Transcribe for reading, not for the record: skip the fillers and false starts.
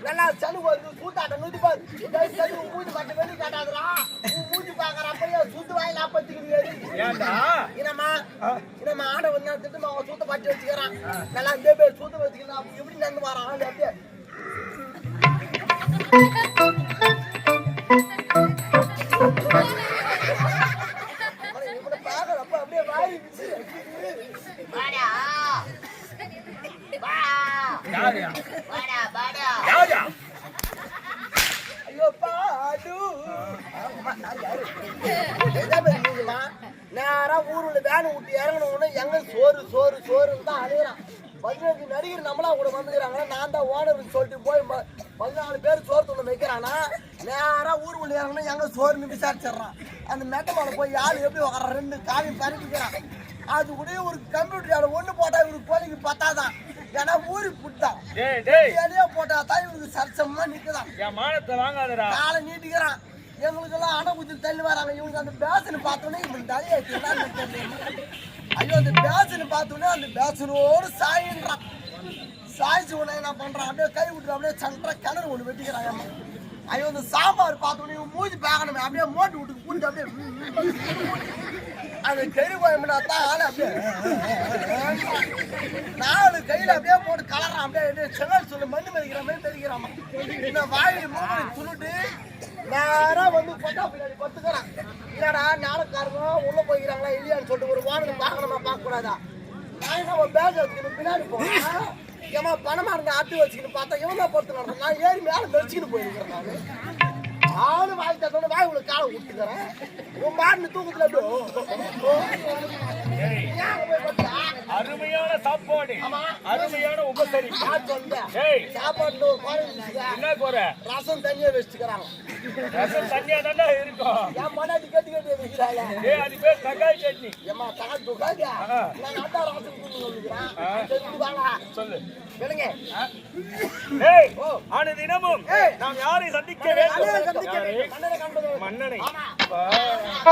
நல்லா சனு வந்து சூத்தாட்டம் நூத்தி பாரு சனு மூஞ்சி மட்டும் வெளியே காட்டாதுரா மூஞ்சி பாக்குறப்ப சுத்து வாயில் நாற்பத்தி என்னம்மா ஆடை வந்து திட்டமா அவன் சூத்த பாட்டி வச்சுக்கிறான் நல்லா இந்த பேர் சூத்த வச்சுக்கலாம் எப்படி நடந்து வரான் அப்படியே பாக்குறப்ப அப்படியே வாய் ஐயோ பாடு நேரா ஊருல வேலை விட்டு இறங்கணும் எங்க சோறுன்னு தான் அழுகிறான் 15 நடிகர் நம்மளா கூட வந்துக்கிறாங்கன்னா நான் தான் ஓனர்னு சொல்லிட்டு போய் 14 பேர் சோறு துணை வைக்கிறானா நேரா ஊருக்குள்ள இறங்கணும் எங்க சோறுன்னு விசாரிச்சிடறான் அந்த மெட்டமால போய் ஆள் எப்படி உக்கார 2 காலையும் பறிக்கிறான் அது கூட ஒரு கம்ப்யூட்டர் ஒண்ணு போட்டா இவருக்கு கோழிக்கு பத்தாதான் ஏன்னா ஊரு புட்டான் போட்டா தான் இவருக்கு சர்ச்சமா நிக்குதான் காலை நீட்டிக்கிறான் எங்களுக்கு எல்லாம் அணை குத்தி தள்ளி வராங்க இவங்களுக்கு அந்த பேசனை பார்த்தோன்னே இவங்களுக்கு தலையை ஐயோ அந்த பேசனை பார்த்தோன்னே அந்த பேசனோடு சாயின்றான் சாய்ச்சி உடனே என்ன பண்றான் அப்படியே கை விட்டுரு அப்படியே சண்டை கிணறு ஒண்ணு வெட்டிக்கிறான் ஐயோ அந்த சாம்பார் பார்த்தோன்னே இவன் மூஞ்சி பார்க்கணுமே அப்படியே மோட்டு விட்டு கூட்டு அப்படியே அந்த கறி கோயம்புனா தான் ஆளு அப்படியே 4 கையில அப்படியே போட்டு கலறான் அப்படியே செங்கல் சொல்லு மண்ணு மதிக்கிற மாதிரி தெரிக்கிறாமா இந்த வாயில் மூணு துணுட்டு நேரா வந்து கொட்டா பின்னாடி பத்துக்கிறான் இல்லடா நாடக்காரங்க உள்ள போய்க்கிறாங்களா இல்லையான்னு சொல்லிட்டு ஒரு வாடகை பார்க்கணுமா பார்க்க கூடாதா நான் என்ன ஒரு பேக் வச்சுக்கிட்டு பின்னாடி போனேன் ஏமா பணமா இருந்தா அட்டு வச்சுக்கிட்டு பார்த்தா இவன் தான் பொறுத்து நடந்தேன் நான் ஏறி மேல மெரிச்சுக்கிட்டு போயிருக்கிறேன் நான் ஆளு வாய் தட்டோட வாய் உங்களுக்கு காலை விட்டுக்கிறேன் உன் மாடு தூக்கத்துல அருமையான சாப்பாடு அருமையான உபசரி சாப்பாடு என்ன குறை ரசம் தண்ணியா வச்சுக்கிறாங்க ரசம் தண்ணியா தானே இருக்கும் என் மனாடி கட்டி கட்டி வைக்கிறாங்க அது பேர் தக்காளி சட்னி ஏமா தக்காளி தூக்காதியா நான் அட்டா ரசம் சொல்லுங்க சொல்லு அனுதினமும் நாம் யாரை